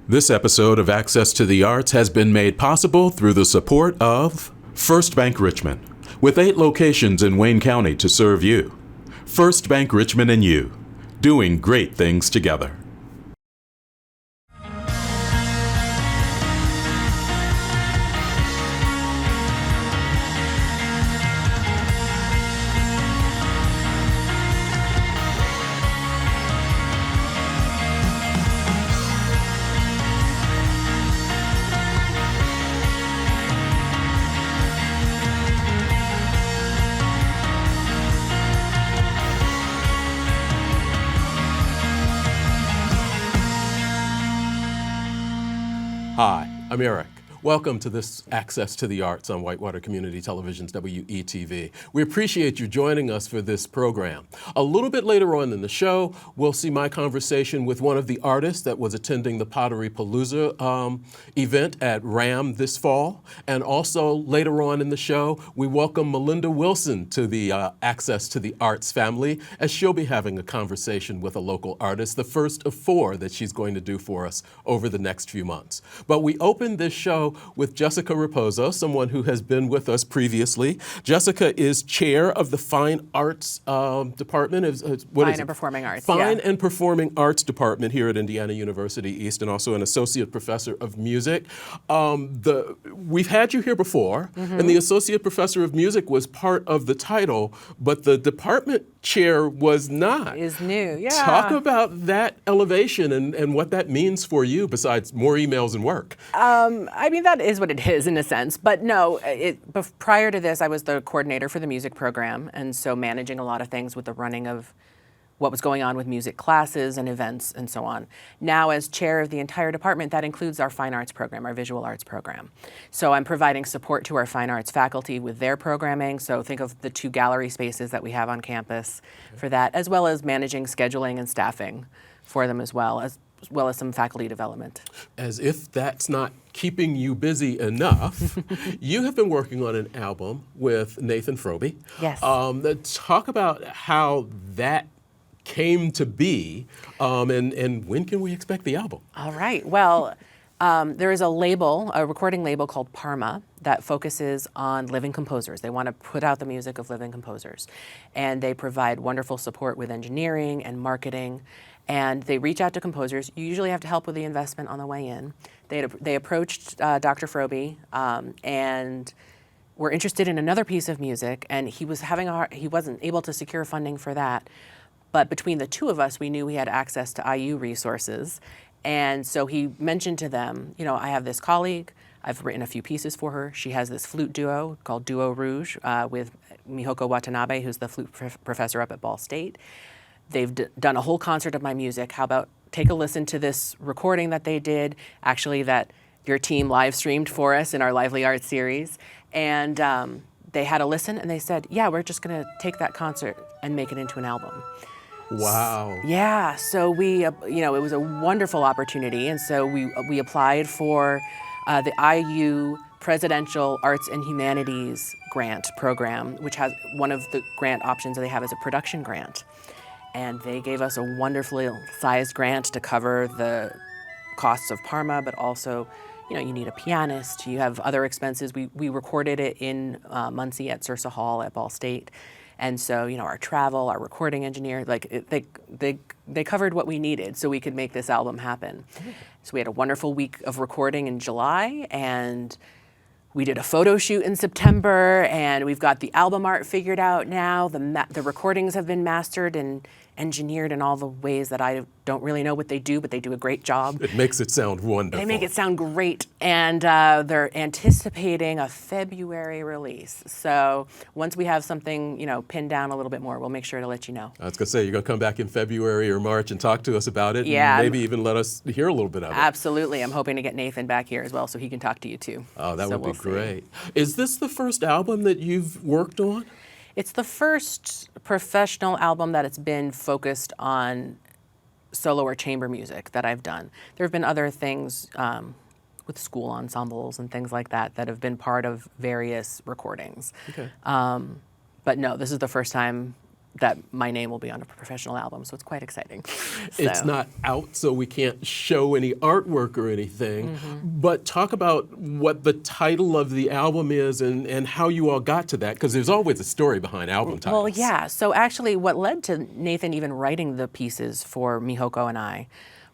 This episode of Access to the Arts has been made possible through the support of First Bank Richmond, with 8 locations in Wayne County to serve you. First Bank Richmond and you, doing great things together. Hi, I'm Eric. Welcome to this Access to the Arts on Whitewater Community Television's WETV. We appreciate you joining us for this program. A little bit later on in the show, we'll see my conversation with one of the artists that was attending the Pottery Palooza event at RAM this fall. And also later on in the show, we welcome Melinda Wilson to the Access to the Arts family, as she'll be having a conversation with a local artist, the first of 4 that she's going to do for us over the next few months. But we opened this show with Jessica Raposo, someone who has been with us previously. Jessica is chair of the Fine Arts Department. Fine and Performing Arts. Fine and Performing Arts Department here at Indiana University East, and also an associate professor of music. We've had you here before, and the associate professor of music was part of the title, but the department chair was not. Is new, yeah. Talk about that elevation and what that means for you, besides more emails and work. I mean, that is what it is in a sense. But no, prior to this, I was the coordinator for the music program, and so managing a lot of things with the running of what was going on with music classes and events and so on. Now, as chair of the entire department, that includes our fine arts program, our visual arts program. So I'm providing support to our fine arts faculty with their programming. So think of the 2 gallery spaces that we have on campus for that, as well as managing scheduling and staffing for them as well as some faculty development. As if that's not keeping you busy enough, you have been working on an album with Nathan Froby. Yes. Talk about how that came to be, and when can we expect the album? All right. Well, there is a recording label called Parma that focuses on living composers. They want to put out the music of living composers. And they provide wonderful support with engineering and marketing. And they reach out to composers. You usually have to help with the investment on the way in. They approached Dr. Froby and were interested in another piece of music, and he wasn't able to secure funding for that. But between the 2 of us, we knew we had access to IU resources. And so he mentioned to them, I have this colleague, I've written a few pieces for her. She has this flute duo called Duo Rouge with Mihoko Watanabe, who's the flute professor up at Ball State. They've done a whole concert of my music. How about take a listen to this recording that they did, actually that your team live streamed for us in our Lively Arts series. And they had a listen and they said, yeah, we're just gonna take that concert and make it into an album. Wow. Yeah, so we, it was a wonderful opportunity, and so we applied for the IU Presidential Arts and Humanities Grant Program, which has one of the grant options that they have is a production grant. And they gave us a wonderfully sized grant to cover the costs of Parma, but also, you need a pianist, you have other expenses. We recorded it in Muncie at Sursa Hall at Ball State. And so, our travel, our recording engineer, they covered what we needed so we could make this album happen. So we had a wonderful week of recording in July, and we did a photo shoot in September, and we've got the album art figured out now. The recordings have been mastered and engineered in all the ways that I don't really know what they do, but they do a great job. It makes it sound wonderful. They make it sound great, and they're anticipating a February release. So once we have something, pinned down a little bit more, we'll make sure to let you know. I was going to say, you're going to come back in February or March and talk to us about it, yeah, and maybe even let us hear a little bit of it. Absolutely. I'm hoping to get Nathan back here as well so he can talk to you too. Oh, that would be great. Is this the first album that you've worked on? It's the first professional album that it's been focused on solo or chamber music that I've done. There have been other things with school ensembles and things like that that have been part of various recordings. Okay. But no, this is the first time that my name will be on a professional album, so it's quite exciting. It's So. not out, so we can't show any artwork or anything. But talk about what the title of the album is and how you all got to that, because there's always a story behind album titles. Well, yeah. So actually, what led to Nathan even writing the pieces for Mihoko and I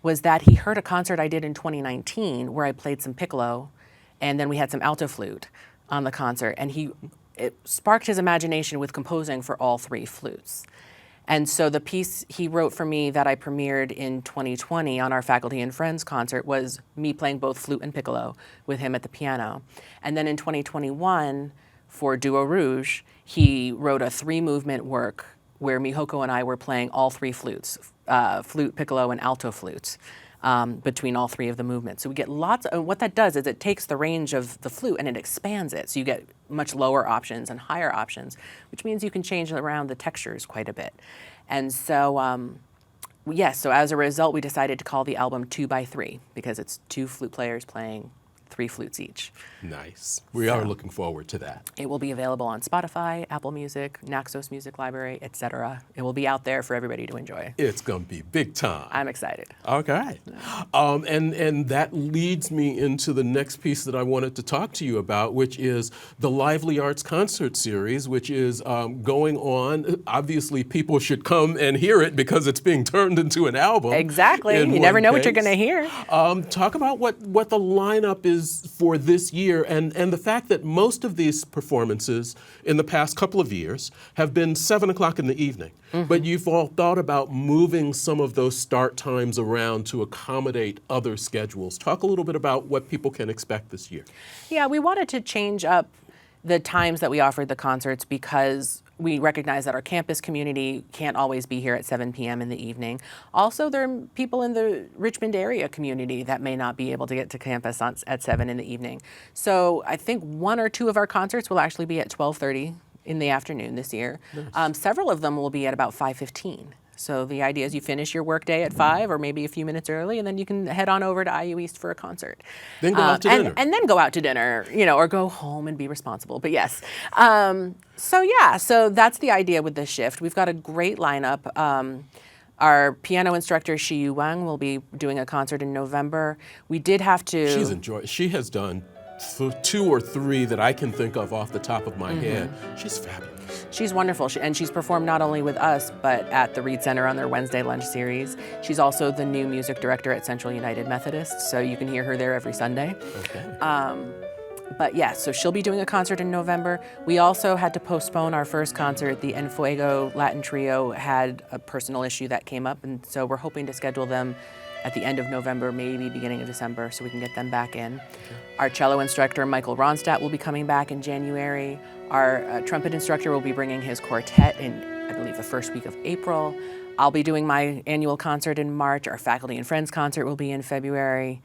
was that he heard a concert I did in 2019 where I played some piccolo, and then we had some alto flute on the concert, and it sparked his imagination with composing for all three flutes. And so the piece he wrote for me that I premiered in 2020 on our Faculty and Friends concert was me playing both flute and piccolo with him at the piano. And then in 2021, for Duo Rouge, he wrote a 3-movement work where Mihoko and I were playing all 3 flutes, flute, piccolo, and alto flutes. Between all 3 of the movements. So we get lots of, what that does is it takes the range of the flute and it expands it. So you get much lower options and higher options, which means you can change around the textures quite a bit. And so, yes, so as a result, we decided to call the album 2x3 because it's 2 flute players playing 3 flutes each. Nice. We are looking forward to that. It will be available on Spotify, Apple Music, Naxos Music Library, etc. It will be out there for everybody to enjoy. It's going to be big time. I'm excited. Okay. And that leads me into the next piece that I wanted to talk to you about, which is the Lively Arts Concert Series, which is going on. Obviously, people should come and hear it because it's being turned into an album. Exactly. You never know what you're going to hear. Talk about what the lineup is for this year and the fact that most of these performances in the past couple of years have been 7 o'clock in the evening. But you've all thought about moving some of those start times around to accommodate other schedules. Talk a little bit about what people can expect this year. Yeah, we wanted to change up the times that we offered the concerts because we recognize that our campus community can't always be here at 7 p.m. in the evening. Also, there are people in the Richmond area community that may not be able to get to campus at 7 in the evening. So I think 1 or 2 of our concerts will actually be at 12:30 in the afternoon this year. Nice. Several of them will be at about 5:15. So the idea is you finish your workday at 5 or maybe a few minutes early, and then you can head on over to IU East for a concert. Then go out to dinner. And then go out to dinner, or go home and be responsible. But yes. So that's the idea with this shift. We've got a great lineup. Our piano instructor, Shiyu Wang, will be doing a concert in November. We did have to... She has done 2 or 3 that I can think of off the top of my head. She's fabulous. She's wonderful, and she's performed not only with us, but at the Reed Center on their Wednesday lunch series. She's also the new music director at Central United Methodist, so you can hear her there every Sunday. Okay. But yeah, so she'll be doing a concert in November. We also had to postpone our first concert. The En Fuego Latin Trio had a personal issue that came up, and so we're hoping to schedule them at the end of November, maybe beginning of December, so we can get them back in. Okay. Our cello instructor, Michael Ronstadt, will be coming back in January. Our trumpet instructor will be bringing his quartet in, I believe, the first week of April. I'll be doing my annual concert in March. Our Faculty and Friends concert will be in February.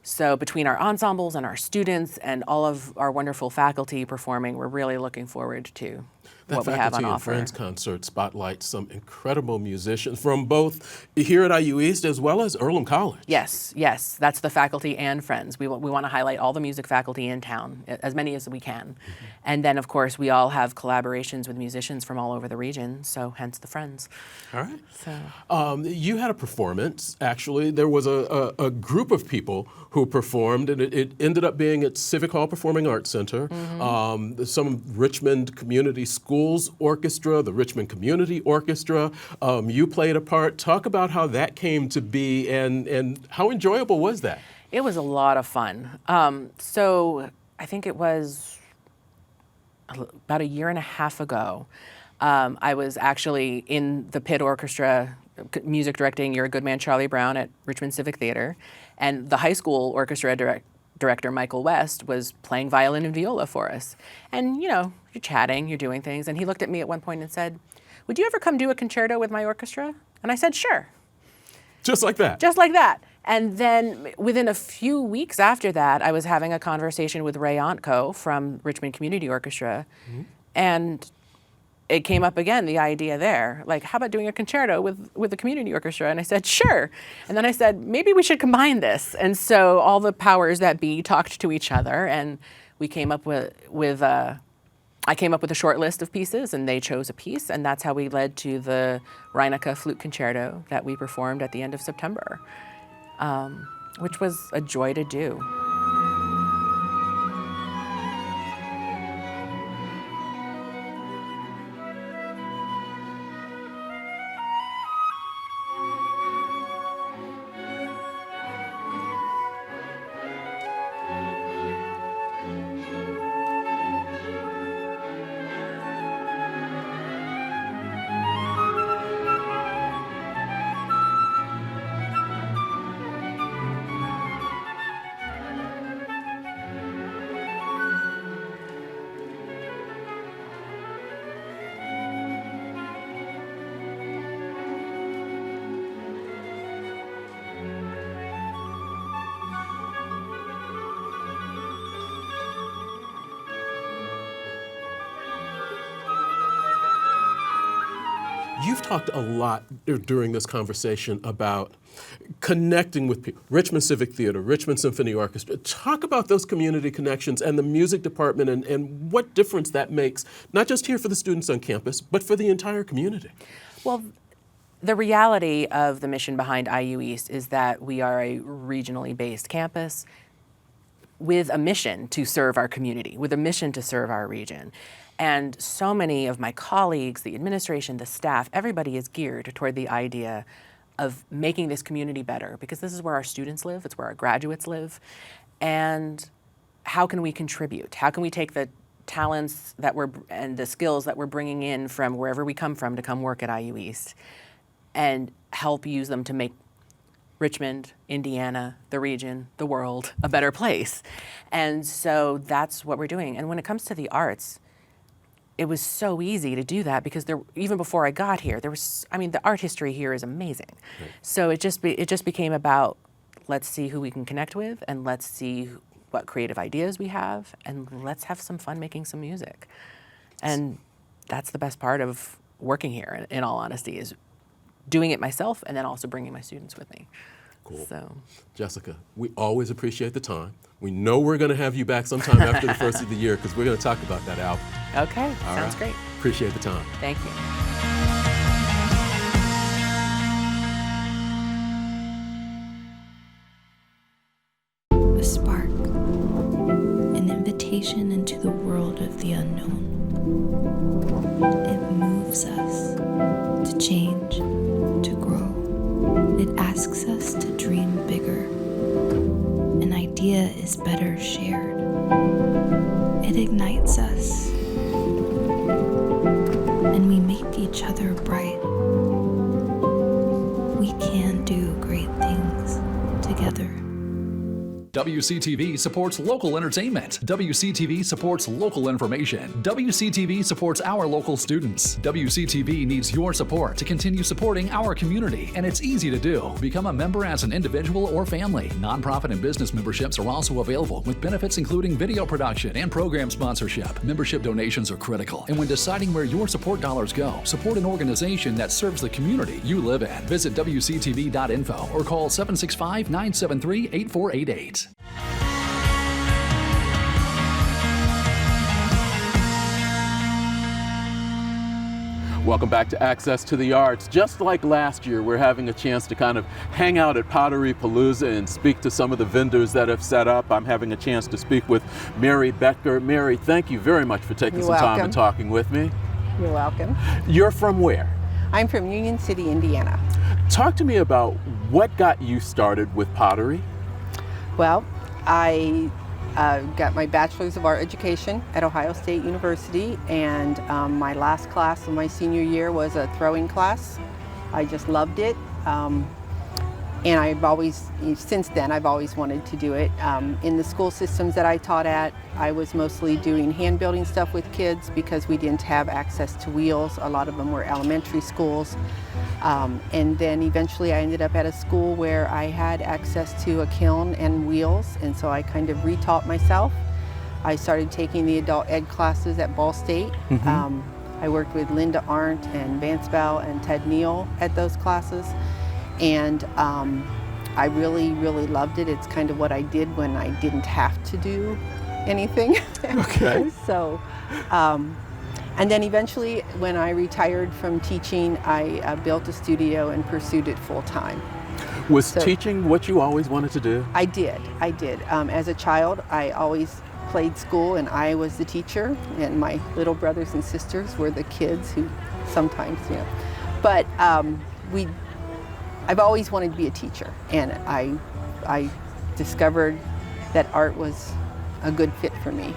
So between our ensembles and our students and all of our wonderful faculty performing, we're really looking forward to what we have on offer. That Faculty and Friends concert spotlights some incredible musicians from both here at IU East as well as Earlham College. Yes, that's the Faculty and Friends. We want to highlight all the music faculty in town, as many as we can. And then, of course, we all have collaborations with musicians from all over the region, so hence the Friends. All right. So. You had a performance, actually. There was a group of people who performed, and it ended up being at Civic Hall Performing Arts Center, some Richmond Community Schools Orchestra, the Richmond Community Orchestra. You played a part. Talk about how that came to be and how enjoyable was that? It was a lot of fun. So I think it was about 1.5 years ago. I was actually in the pit orchestra music directing You're a Good Man, Charlie Brown at Richmond Civic Theater, and the high school orchestra director Michael West was playing violin and viola for us. And you're chatting, you're doing things, and he looked at me at one point and said, "Would you ever come do a concerto with my orchestra?" And I said, "Sure." Just like that? Just like that. And then within a few weeks after that, I was having a conversation with Ray Ontko from Richmond Community Orchestra, and it came up again, the idea there, like, how about doing a concerto with the community orchestra? And I said, sure. And then I said, maybe we should combine this. And so all the powers that be talked to each other, and we came up with I came up with a short list of pieces, and they chose a piece, and that's how we led to the Reinecke Flute Concerto that we performed at the end of September, which was a joy to do. You've talked a lot during this conversation about connecting with people. Richmond Civic Theater, Richmond Symphony Orchestra. Talk about those community connections and the music department and what difference that makes, not just here for the students on campus, but for the entire community. Well, the reality of the mission behind IU East is that we are a regionally based campus with a mission to serve our community, with a mission to serve our region. And so many of my colleagues, the administration, the staff, everybody is geared toward the idea of making this community better, because this is where our students live, it's where our graduates live. And how can we contribute? How can we take the talents and the skills that we're bringing in from wherever we come from to come work at IU East and help use them to make Richmond, Indiana, the region, the world a better place? And so that's what we're doing. And when it comes to the arts, it was so easy to do that because even before I got here, the art history here is amazing. Right. So it just became about, let's see who we can connect with, and let's see what creative ideas we have, and let's have some fun making some music. And that's the best part of working here, in all honesty, is doing it myself and then also bringing my students with me. Cool. So, Jessica, we always appreciate the time. We know we're going to have you back sometime after the first of the year because we're going to talk about that album. Okay, sounds great. Appreciate the time. Thank you. A spark, an invitation into the world of the unknown. It moves us to change, to grow. It asks us to dream bigger. An idea is better shared. It ignites us, and we make each other bright. We can do great things together. WCTV supports local entertainment. WCTV supports local information. WCTV supports our local students. WCTV needs your support to continue supporting our community, and it's easy to do. Become a member as an individual or family. Nonprofit and business memberships are also available with benefits including video production and program sponsorship. Membership donations are critical, and when deciding where your support dollars go, support an organization that serves the community you live in. Visit WCTV.info or call 765-973-8488. Welcome back to Access to the Arts. Just like last year, we're having a chance to kind of hang out at Pottery Palooza and speak to some of the vendors that have set up. I'm having a chance to speak with Mary Betker. Mary, thank you very much for taking some time and talking with me. You're welcome. You're from where? I'm from Union City, Indiana. Talk to me about what got you started with pottery. Well, I got my Bachelor's of Art Education at Ohio State University, and my last class of my senior year was a throwing class. I just loved it, and since then I've always wanted to do it. In the school systems that I taught at, I was mostly doing hand building stuff with kids because we didn't have access to wheels. A lot of them were elementary schools. And then eventually I ended up at a school where I had access to a kiln and wheels, and so I kind of retaught myself. I started taking the adult ed classes at Ball State. Mm-hmm. I worked with Linda Arndt and Vance Bell and Ted Neal at those classes, and I really, really loved it. It's kind of what I did when I didn't have to do anything. Okay. So, and then eventually when I retired from teaching, I built a studio and pursued it full time. Was teaching what you always wanted to do? I did. As a child, I always played school and I was the teacher, and my little brothers and sisters were the kids who sometimes, But I've always wanted to be a teacher, and I discovered that art was a good fit for me.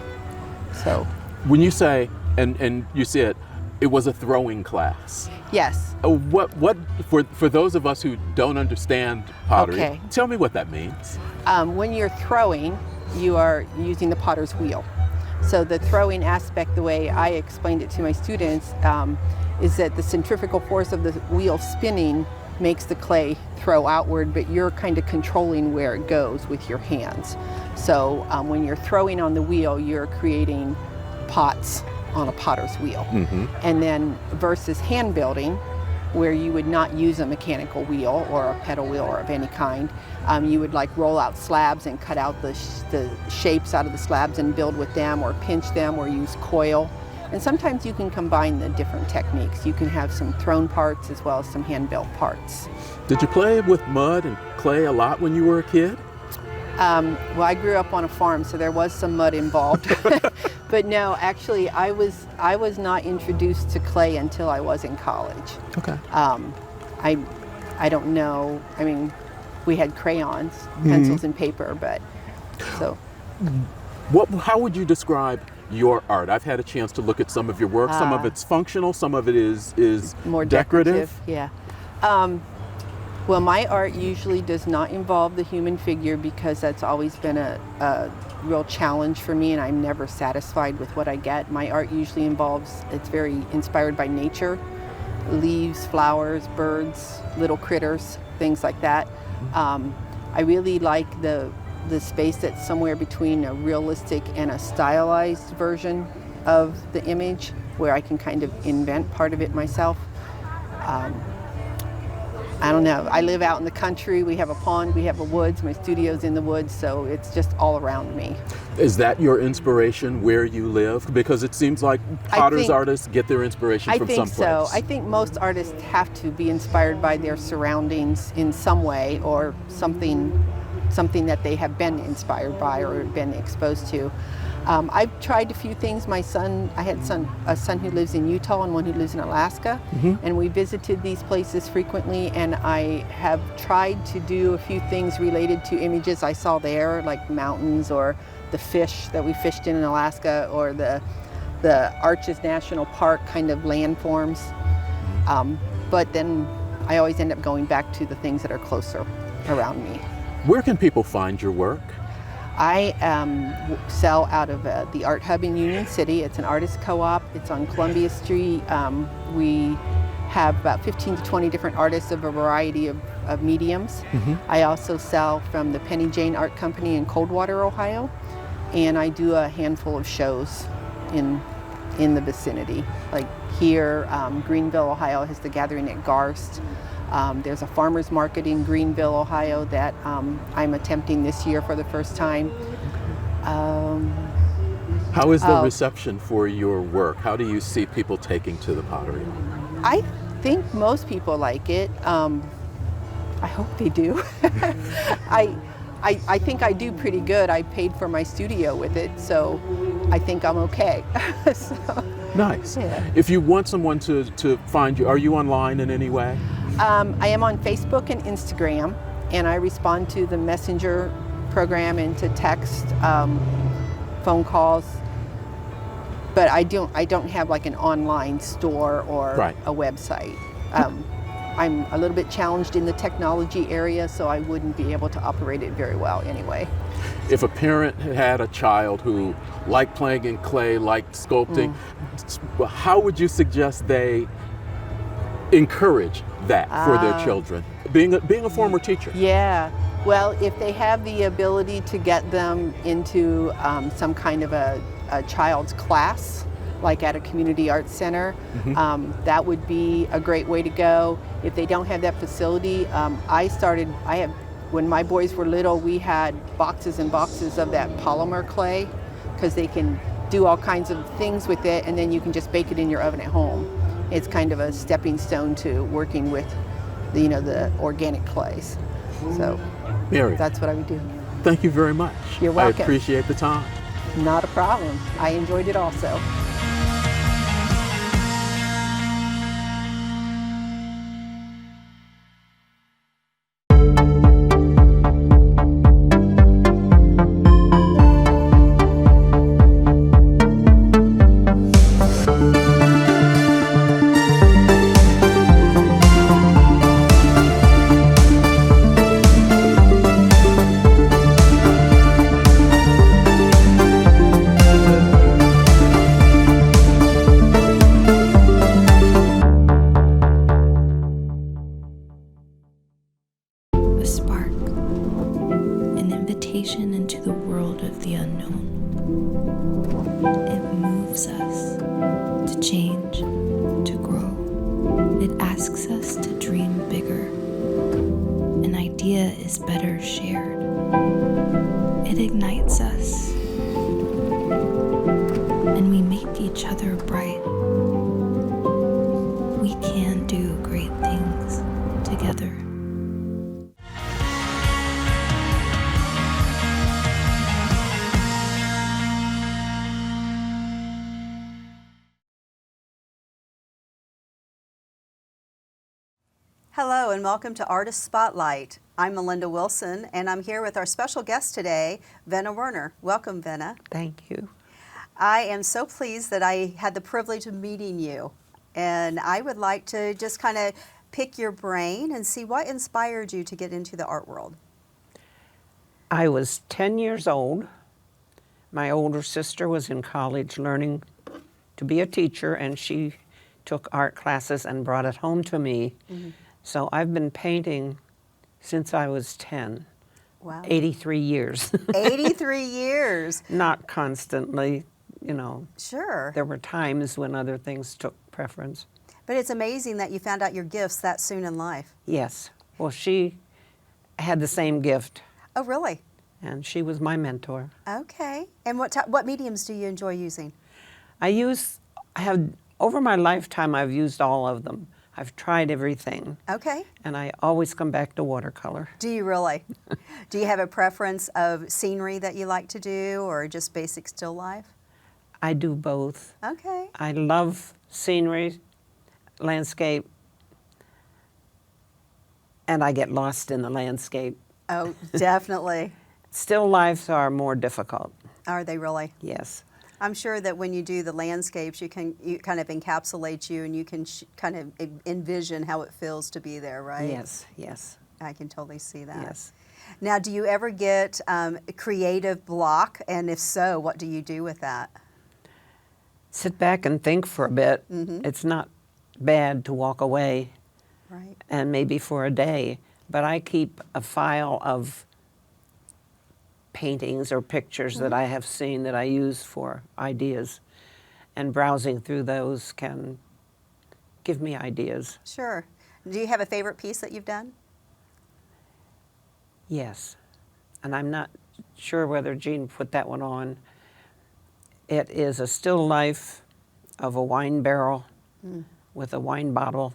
So When you say, and you said it was a throwing class. yes. What for those of us who don't understand pottery, Okay. tell me what that means. When you're throwing, you are using the potter's wheel. So the throwing aspect, the way I explained it to my students, is that the centrifugal force of the wheel spinning makes the clay throw outward, but you're kind of controlling where it goes with your hands. So when you're throwing on the wheel, you're creating pots on a potter's wheel. And then versus hand building, where you would not use a mechanical wheel or a pedal wheel or of any kind, you would like roll out slabs and cut out the shapes out of the slabs and build with them, or pinch them, or use coil. And sometimes you can combine the different techniques. You can have some thrown parts as well as some hand-built parts. Did you play with mud and clay a lot when you were a kid? Well, I grew up on a farm, so there was some mud involved. But no, actually, I was not introduced to clay until I was in college. Okay. I don't know. I mean, we had crayons, pencils, and paper, but so. How would you describe your art? I've had a chance to look at some of your work. Some of it's functional, some of it is More decorative. Yeah. Well, my art usually does not involve the human figure, because that's always been a real challenge for me, and I'm never satisfied with what I get. My art usually it's very inspired by nature, leaves, flowers, birds, little critters, things like that. I really like the space that's somewhere between a realistic and a stylized version of the image, where I can kind of invent part of it myself. I don't know. I live out in the country. We have a pond, we have a woods. My studio's in the woods, so it's just all around me. Is that your inspiration where you live? Because it seems like artists get their inspiration from someplace. I think so. I think most artists have to be inspired by their surroundings in some way, or something that they have been inspired by or been exposed to. I've tried a few things. I had a son who lives in Utah and one who lives in Alaska, and we visited these places frequently, and I have tried to do a few things related to images I saw there, like mountains, or the fish that we fished in Alaska, or the Arches National Park kind of landforms. But then I always end up going back to the things that are closer around me. Where can people find your work? I sell out of the Art Hub in Union City. It's an artist co-op. It's on Columbia Street. We have about 15 to 20 different artists of a variety of mediums. I also sell from the Penny Jane Art Company in Coldwater, Ohio, and I do a handful of shows in the vicinity. Like here, Greenville, Ohio has the Gathering at Garst. There's a farmer's market in Greenville, Ohio that I'm attempting this year for the first time. How is the reception for your work? How do you see people taking to the pottery? I think most people like it. I hope they do. I think I do pretty good. I paid for my studio with it, so I think I'm okay. So, nice. Yeah. If you want someone to find you, are you online in any way? I am on Facebook and Instagram, and I respond to the Messenger program and to text, phone calls. But I don't have like an online store or a website. I'm a little bit challenged in the technology area, so I wouldn't be able to operate it very well anyway. If a parent had a child who liked playing in clay, liked sculpting, how would you suggest they encourage that for their children? Being a former teacher. Yeah. Well, if they have the ability to get them into some kind of a child's class, like at a community arts center, that would be a great way to go. If they don't have that facility, when my boys were little, we had boxes and boxes of that polymer clay because they can do all kinds of things with it, and then you can just bake it in your oven at home. It's kind of a stepping stone to working with the organic clays. So Mary, that's what I would do. thank you very much. You're welcome. I appreciate the time. Not a problem. I enjoyed it also. A spark, an invitation into the world of the unknown. It moves us to change, to grow. It asks us to dream bigger. An idea is better shared. It ignites us, and we make each other bright. We can do great things together. Hello and welcome to Artisit Spotlight. I'm Melinda Wilson and I'm here with our special guest today, Venna Werner. Welcome, Venna. Thank you. I am so pleased that I had the privilege of meeting you, and I would like to just kind of pick your brain and see what inspired you to get into the art world. I was 10 years old. My older sister was in college learning to be a teacher, and she took art classes and brought it home to me. Mm-hmm. So I've been painting since I was 10. Wow. 83 years. 83 years. Not constantly, Sure. There were times when other things took preference. But it's amazing that you found out your gifts that soon in life. Yes. Well, she had the same gift, Oh, really? and she was my mentor. Okay. And what mediums do you enjoy using? Over my lifetime, I've used all of them. I've tried everything, Okay. and I always come back to watercolor. Do you really? Do you have a preference of scenery that you like to do, or just basic still life? I do both. Okay. I love scenery, landscape, and I get lost in the landscape. Oh, definitely. Still lifes are more difficult, Are they really? yes. I'm sure that when you do the landscapes, you kind of encapsulate you, and you can kind of envision how it feels to be there, right? Yes, yes, I can totally see that. yes. Now, do you ever get a creative block? And if so, what do you do with that? Sit back and think for a bit. It's not bad to walk away, Right. and maybe for a day, but I keep a file of paintings or pictures that I have seen that I use for ideas, and browsing through those can give me ideas. Sure. Do you have a favorite piece that you've done? Yes, and I'm not sure whether Jean put that one on. It is a still life of a wine barrel with a wine bottle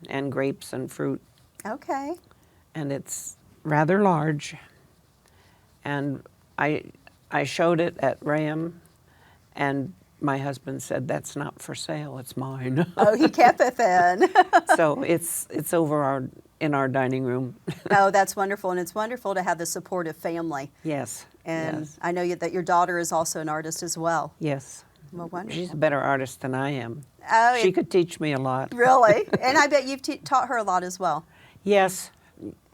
and grapes and fruit, Okay. and it's rather large. And I showed it at RAM, and my husband said, "That's not for sale, it's mine." Oh, he kept it then. So it's over in our dining room. Oh, that's wonderful. And it's wonderful to have the supportive family. Yes. And yes. I know that your daughter is also an artist as well. Yes. Well, wonderful. She's a better artist than I am. Oh, She could teach me a lot. Really? And I bet you've taught her a lot as well. Yes.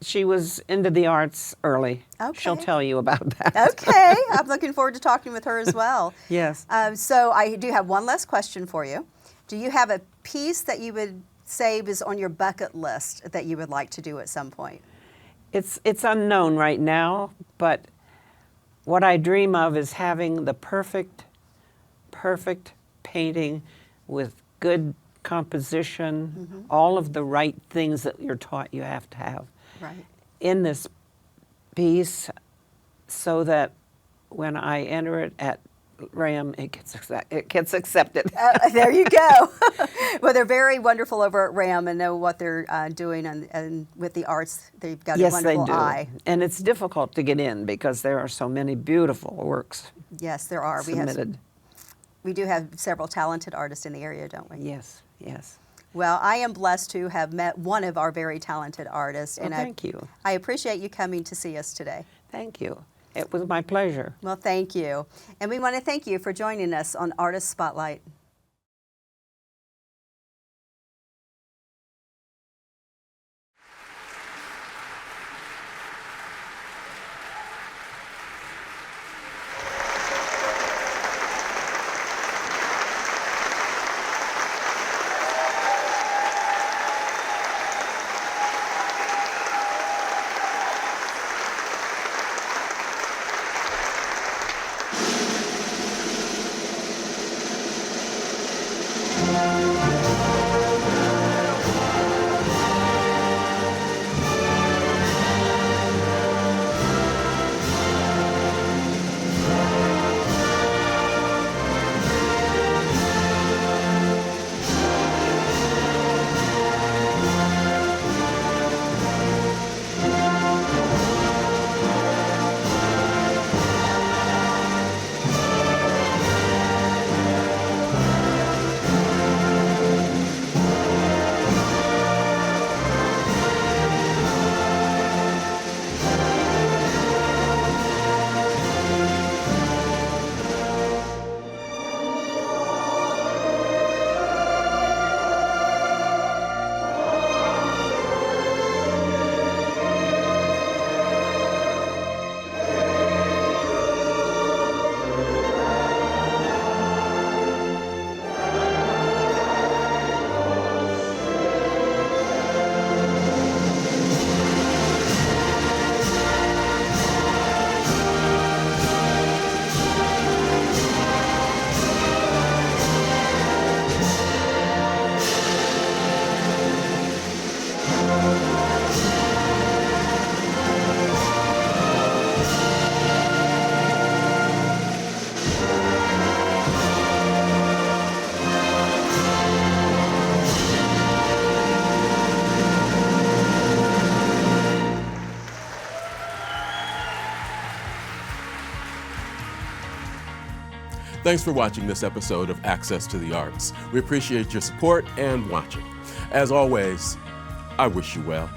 She was into the arts early. Okay. She'll tell you about that. Okay. I'm looking forward to talking with her as well. Yes. So I do have one last question for you. Do you have a piece that you would say is on your bucket list that you would like to do at some point? It's unknown right now, but what I dream of is having the perfect painting with good composition, all of the right things that you're taught you have to have Right. in this piece, so that when I enter it at Ram, it gets accepted. There you go. Well, they're very wonderful over at RAM and know what they're doing, and with the arts, they've got Yes, a wonderful they do. eye. And it's difficult to get in because there are so many beautiful works Yes, there are. submitted. We do have several talented artists in the area, don't we? Yes, yes. Well, I am blessed to have met one of our very talented artists, Well, and thank you. I appreciate you coming to see us today. Thank you. It was my pleasure. Well, thank you. And we want to thank you for joining us on Artist Spotlight. Thanks for watching this episode of Access to the Arts. We appreciate your support and watching. As always, I wish you well.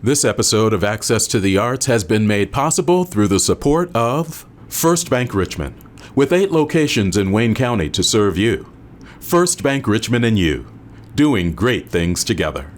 This episode of Access to the Arts has been made possible through the support of First Bank Richmond, with 8 locations in Wayne County to serve you. First Bank Richmond and you, doing great things together.